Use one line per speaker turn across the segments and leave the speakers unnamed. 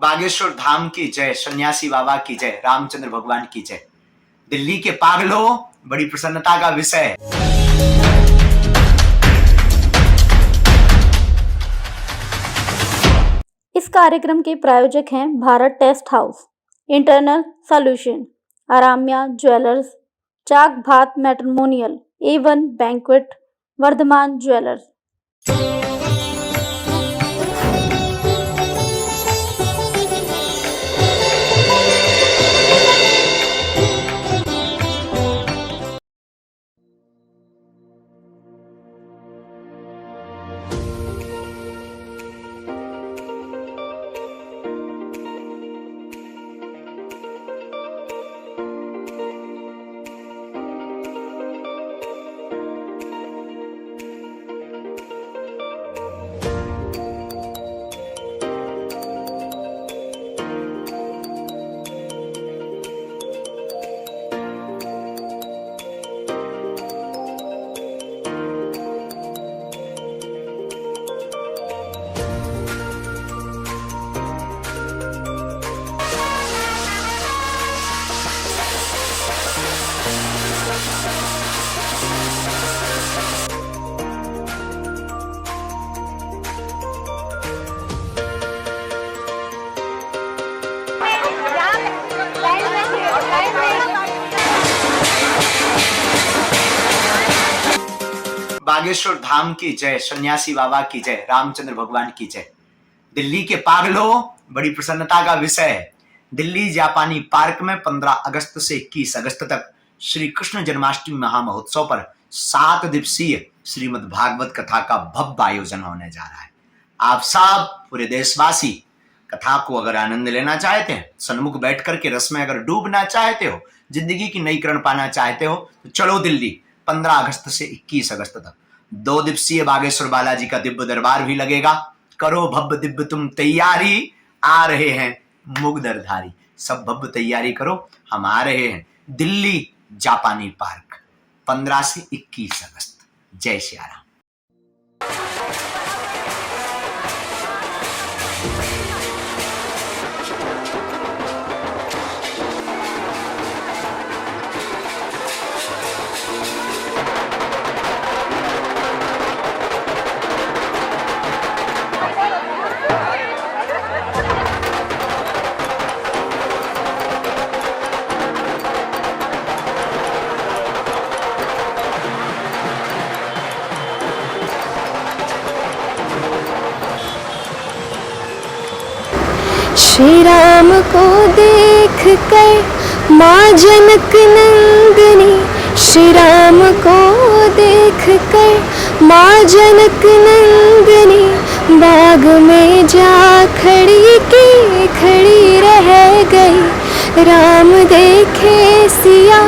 बागेश्वर धाम की जय, सन्यासी बाबा की जय, रामचंद्र भगवान की जय। दिल्ली के पागलों, बड़ी प्रसन्नता का विषय।
इस कार्यक्रम के प्रायोजक हैं Bharat test house, internal solution, Aramya jewellers, चाक भात matrimonial, A1 banquet, Vardhman jewellers.
Bageshwar Dham की जय, सन्यासी बाबा की जय, रामचंद्र भगवान की जय। दिल्ली के पागलों, बड़ी प्रसन्नता का विषय। दिल्ली जापानी पार्क में 15 अगस्त से 21 अगस्त तक श्री कृष्ण जन्माष्टमी महामहोत्सव पर 7 दिवसीय श्रीमद् भागवत कथा का भव्य आयोजन होने जा रहा है। आप सब पूरे देशवासी कथा को अगर आनंद लेना चाहते हैं, सन्मुख बैठ करके रस में अगर डूबना चाहते हो, जिंदगी की नई किरण पाना चाहते हो, तो चलो दिल्ली 15 अगस्त से 21 अगस्त तक 2 दिवसीय बागेश्वर बालाजी का दिव्य दरबार भी लगेगा। करो भव्य दिव्य तुम तैयारी, आ रहे हैं मुगदरधारी। सब भव्य तैयारी करो, हम आ रहे हैं दिल्ली जापानी पार्क 15 से 21 अगस्त। जय श्री राम।
श्री राम को देख कर माँ जनक नंदिनी, श्री राम को देख कर माँ जनक नंदिनी, बाग में जा खड़ी रह गई। राम देखे सिया,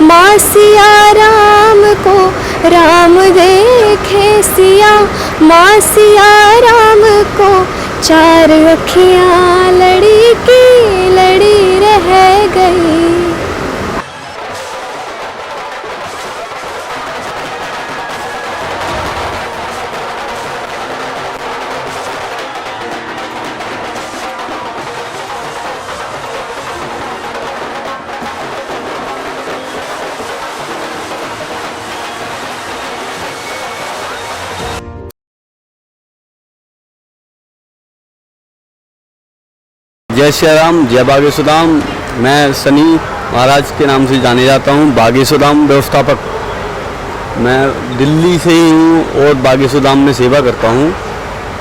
माँ सिया राम को, राम देखे सिया, माँ सिया राम को, चार अखियाँ लड़ी की लड़ी रह गई।
जय श्री राम, जय बागेश्वर धाम। मैं सनी महाराज के नाम से जाने जाता हूँ, बागेश्वर धाम व्यवस्थापक। मैं दिल्ली से ही हूँ और बागेश्वर धाम में सेवा करता हूँ।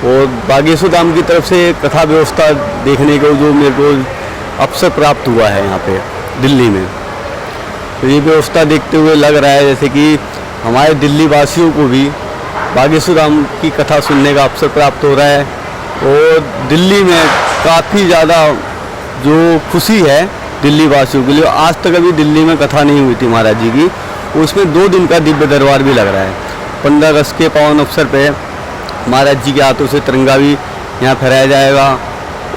और बागेश्वर धाम की तरफ से कथा व्यवस्था देखने को जो मेरे को अवसर प्राप्त हुआ है यहाँ पे दिल्ली में, तो ये व्यवस्था देखते हुए लग रहा है जैसे कि हमारे दिल्ली वासियों को भी बागेश्वर धाम की कथा सुनने का अवसर प्राप्त हो रहा है। और दिल्ली में काफ़ी ज़्यादा जो खुशी है दिल्ली वासियों के लिए, आज तक अभी दिल्ली में कथा नहीं हुई थी महाराज जी की। उसमें 2 दिन का दिव्य दरबार भी लग रहा है। 15 अगस्त के पावन अवसर पे महाराज जी के हाथों से तिरंगा भी यहाँ फहराया जाएगा।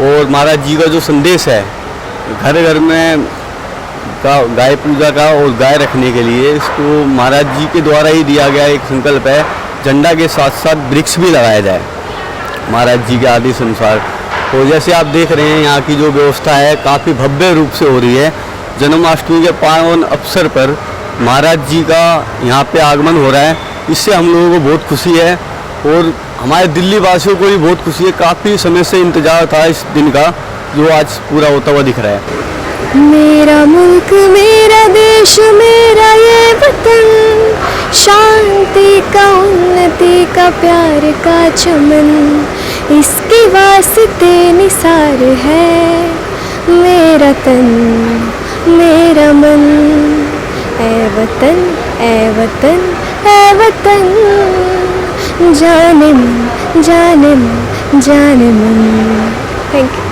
और महाराज जी का जो संदेश है घर घर में गाय पूजा का और गाय रखने के लिए, इसको महाराज जी के द्वारा ही दिया गया एक संकल्प है, झंडा के साथ साथ वृक्ष भी लगाया जाए महाराज जी के आदेश अनुसार। तो जैसे आप देख रहे हैं यहाँ की जो व्यवस्था है काफ़ी भव्य रूप से हो रही है। जन्माष्टमी के पावन अवसर पर महाराज जी का यहाँ पे आगमन हो रहा है, इससे हम लोगों को बहुत खुशी है और हमारे दिल्ली वासियों को भी बहुत खुशी है। काफ़ी समय से इंतजार था इस दिन का, जो आज पूरा होता हुआ दिख रहा है।
मेरा मुल्क मेरा देश मेरा ये वतन, शांति का उन्नति का प्यार का चमन, इसके वास्ते निसार है मेरा तन मेरा मन। ऐ वतन ऐ वतन ऐ वतन, जाने मन जाने मन जाने मन। Thank you.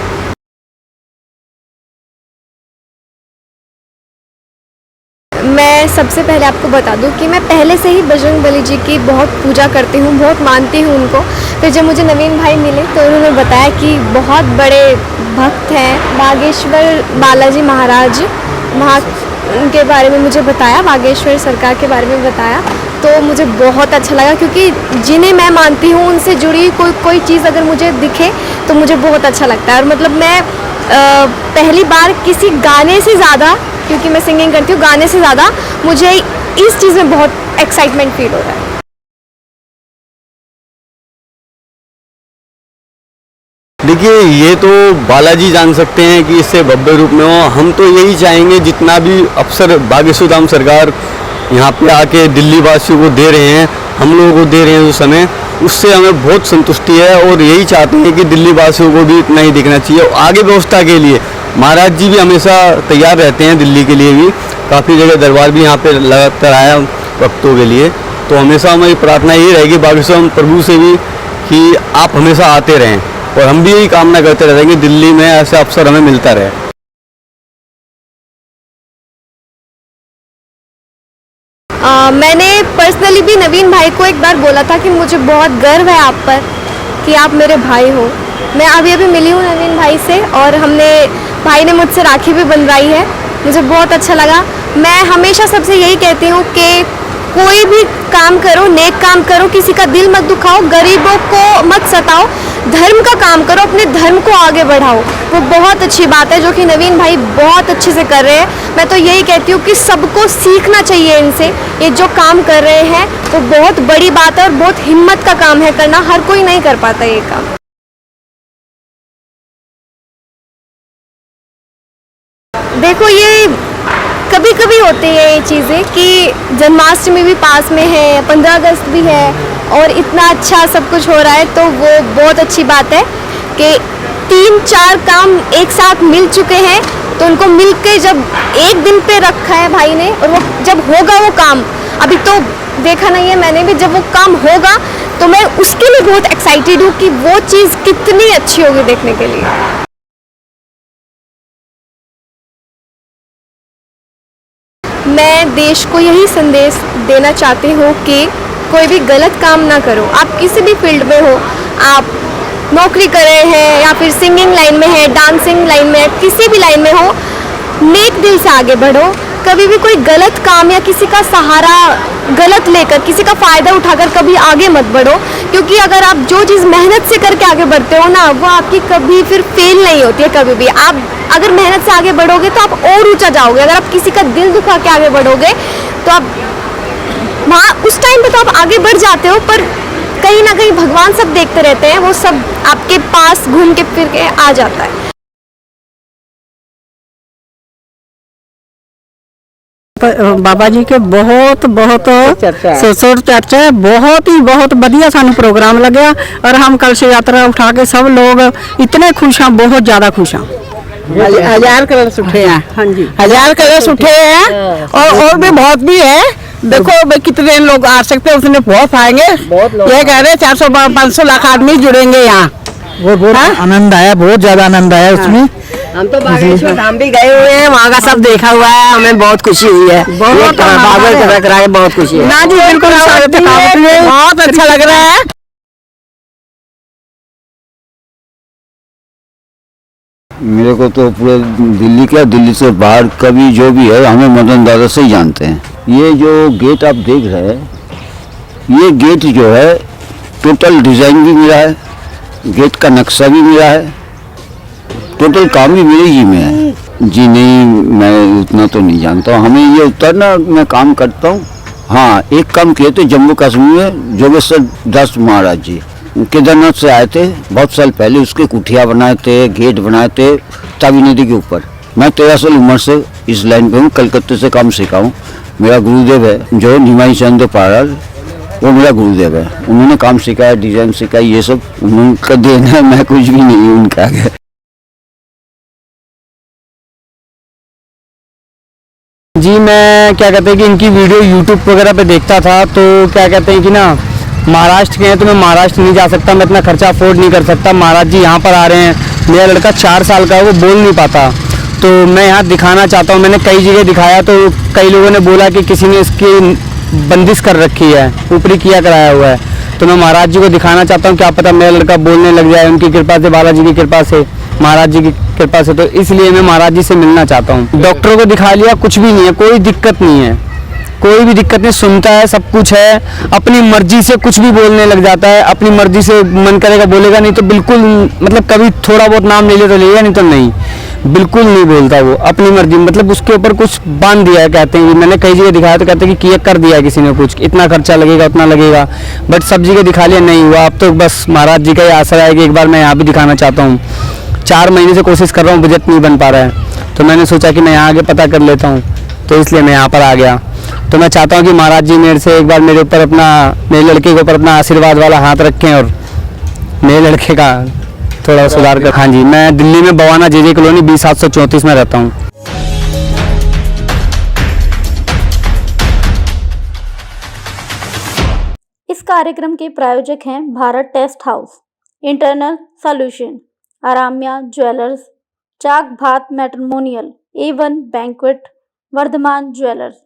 मैं सबसे पहले आपको बता दूं कि मैं पहले से ही बजरंगबली जी की बहुत पूजा करती हूँ, बहुत मानती हूँ उनको। फिर जब मुझे नवीन भाई मिले तो उन्होंने बताया कि बहुत बड़े भक्त हैं बागेश्वर बालाजी महाराज, उनके बारे में मुझे बताया, बागेश्वर सरकार के बारे में बताया। तो मुझे बहुत अच्छा लगा, क्योंकि जिन्हें मैं मानती हूँ उनसे जुड़ी कोई चीज़ अगर मुझे दिखे तो मुझे बहुत अच्छा लगता है। और मतलब मैं पहली बार किसी गाने से ज़्यादा, क्योंकि मैं सिंगिंग करती हूँ, गाने से ज़्यादा मुझे इस चीज़ में बहुत एक्साइटमेंट फील हो रहा है।
देखिए, ये तो बालाजी जान सकते हैं कि इससे भव्य रूप में हो। हम तो यही चाहेंगे जितना भी अवसर बागेश्वर धाम सरकार यहाँ पे आके दिल्ली वासियों को दे रहे हैं, हम लोगों को दे रहे हैं, जो समय उससे हमें बहुत संतुष्टि है और यही चाहते हैं कि दिल्ली वासियों को भी इतना ही दिखना चाहिए। और आगे व्यवस्था के लिए महाराज जी भी हमेशा तैयार रहते हैं, दिल्ली के लिए भी काफ़ी जगह दरबार भी यहाँ पे लगातार आया भक्तों के लिए। तो हमेशा हमारी प्रार्थना यही रहेगी बागेश्वर प्रभु से भी कि आप हमेशा आते रहें, और हम भी यही कामना करते रहते हैं कि दिल्ली में ऐसा अवसर हमें मिलता रहे।
मैंने पर्सनली भी नवीन भाई को एक बार बोला था कि मुझे बहुत गर्व है आप पर कि आप मेरे भाई हो। मैं अभी मिली हूँ नवीन भाई से और भाई ने मुझसे राखी भी बंधवाई है, मुझे बहुत अच्छा लगा। मैं हमेशा सबसे यही कहती हूँ कि कोई भी काम करो, नेक काम करो, किसी का दिल मत दुखाओ, गरीबों को मत सताओ, धर्म का काम करो, अपने धर्म को आगे बढ़ाओ। वो बहुत अच्छी बात है जो कि नवीन भाई बहुत अच्छे से कर रहे हैं। मैं तो यही कहती हूँ कि सबको सीखना चाहिए इनसे। ये जो काम कर रहे हैं वो बहुत बड़ी बात है और बहुत हिम्मत का काम है करना, हर कोई नहीं कर पाता ये काम। देखो, ये कभी कभी होती है ये चीज़ें कि जन्माष्टमी भी पास में है, 15 अगस्त भी है और इतना अच्छा सब कुछ हो रहा है, तो वो बहुत अच्छी बात है कि 3-4 काम एक साथ मिल चुके हैं। तो उनको मिल के जब एक दिन पे रखा है भाई ने, और वो जब होगा वो काम, अभी तो देखा नहीं है मैंने भी, जब वो काम होगा तो मैं उसके लिए बहुत एक्साइटेड हूँ कि वो चीज़ कितनी अच्छी होगी देखने के लिए। मैं देश को यही संदेश देना चाहती हूँ कि कोई भी गलत काम ना करो। आप किसी भी फील्ड में हो, आप नौकरी कर रहे हैं या फिर सिंगिंग लाइन में है, डांसिंग लाइन में है, किसी भी लाइन में हो, नेक दिल से आगे बढ़ो। कभी भी कोई गलत काम या किसी का सहारा गलत लेकर, किसी का फ़ायदा उठाकर कभी आगे मत बढ़ो, क्योंकि अगर आप जो चीज़ मेहनत से करके आगे बढ़ते हो ना, वो आपकी कभी फिर फेल नहीं होती है कभी भी। आप अगर मेहनत से आगे बढ़ोगे तो आप और ऊंचा जाओगे। अगर आप किसी का दिल दुखा के आगे बढ़ोगे तो आप वहाँ उस टाइम पे तो आप आगे बढ़ जाते हो, पर कहीं ना कहीं भगवान सब देखते रहते हैं, वो सब आपके पास घूम के फिर के आ जाता है।
बाबा जी के बहुत चर्चा है, बहुत बढ़िया सानू प्रोग्राम लगे और हम कल से यात्रा उठा के सब लोग इतने खुश हैं, बहुत ज्यादा खुश हैं। 1000 कलश उठे हैं। हाँ जी, 1000 कलश उठे हैं और भी बहुत भी है। देखो भाई कितने लोग आ सकते हैं, उसमें बहुत आएंगे। ये कह रहे 400-500 लाख आदमी जुड़ेंगे यहाँ। वो बहुत आनंद आया, बहुत ज्यादा आनंद आया उसमें। हम तो बागेश्वर धाम भी गए हुए हैं, वहाँ का सब देखा हुआ है, हमें बहुत खुशी हुई है। बहुत बहुत खुशी है ना जी, बिल्कुल बहुत अच्छा लग रहा है।
मेरे को तो पूरे दिल्ली का, दिल्ली से बाहर का भी जो भी है, हमें मदन दादा से ही जानते हैं। ये जो गेट आप देख रहे हैं, ये गेट जो है टोटल डिज़ाइन भी मिला है, गेट का नक्शा भी मिला है टोटल काम ही मेरे ही में है जी। नहीं, मैं उतना तो नहीं जानता हूँ। हमें ये उतना मैं काम करता हूँ। हाँ, एक काम किए थे जम्मू कश्मीर में, जोगेश्वर दास महाराज जी केदारनाथ से आए थे बहुत साल पहले। उसके कुठिया बनाए थे, गेट बनाए थे तावी नदी के ऊपर। मैं 13 साल उम्र से इस लाइन पे हूँ, कलकत्ते से काम सीखा हूँ। मेरा गुरुदेव है जो निमाई चंद पाराल, वो मेरा गुरुदेव है। उन्होंने काम सिखाया, डिजाइन सिखाई, ये सब उनका देन है, मैं कुछ भी नहीं हूँ उनका आगे।
जी मैं क्या कहते हैं कि इनकी वीडियो यूट्यूब वगैरह पे देखता था, तो क्या कहते हैं कि ना महाराष्ट्र के हैं तो मैं महाराष्ट्र नहीं जा सकता, मैं इतना खर्चा अफोर्ड नहीं कर सकता। महाराज जी यहाँ पर आ रहे हैं, मेरा लड़का 4 साल का है, वो बोल नहीं पाता, तो मैं यहाँ दिखाना चाहता हूँ। मैंने कई जगह दिखाया तो कई लोगों ने बोला कि किसी ने इसकी बंदिश कर रखी है, ऊपरी किया कराया हुआ है। तो मैं महाराज जी को दिखाना चाहता हूँ, क्या पता मेरा लड़का बोलने लग जाए उनकी कृपा से, बालाजी की कृपा से, महाराज जी की कृपा से। तो इसलिए मैं महाराज जी से मिलना चाहता हूँ। डॉक्टरों को दिखा लिया, कुछ भी नहीं है, कोई दिक्कत नहीं है, कोई भी दिक्कत नहीं, सुनता है, सब कुछ है। अपनी मर्जी से कुछ भी बोलने लग जाता है, अपनी मर्जी से मन करेगा बोलेगा, नहीं तो बिल्कुल मतलब कभी थोड़ा बहुत नाम ले ले तो लेगा, नहीं तो नहीं, बिल्कुल नहीं बोलता वो, अपनी मर्जी। मतलब उसके ऊपर कुछ बांध दिया है, कहते हैं। मैंने कई जगह दिखाया तो कहते हैं कि कर दिया है किसी ने, कुछ इतना खर्चा लगेगा उतना लगेगा, बट सब जगह दिखा लिया, नहीं हुआ। अब तो बस महाराज जी का ही आसरा है कि एक बार मैं यहाँ भी दिखाना चाहता हूँ। 4 महीने से कोशिश कर रहा हूँ, बजट नहीं बन पा रहा है, तो मैंने सोचा कि मैं यहाँ आगे पता कर लेता हूँ, तो इसलिए मैं यहाँ पर आ गया। तो मैं चाहता हूँ कि महाराज जी मेरे से एक बार मेरे ऊपर अपना, मेरे लड़के के ऊपर अपना आशीर्वाद वाला हाथ रखें और मेरे लड़के का थोड़ा सुधार कर। हाँ जी, मैं दिल्ली में बवाना JJ कॉलोनी B734 में रहता हूँ।
इस कार्यक्रम के प्रायोजक हैं Bharat test house, internal solution, Aramya jewellers, चाक भात matrimonial, A1 banquet, Vardhman jewellers.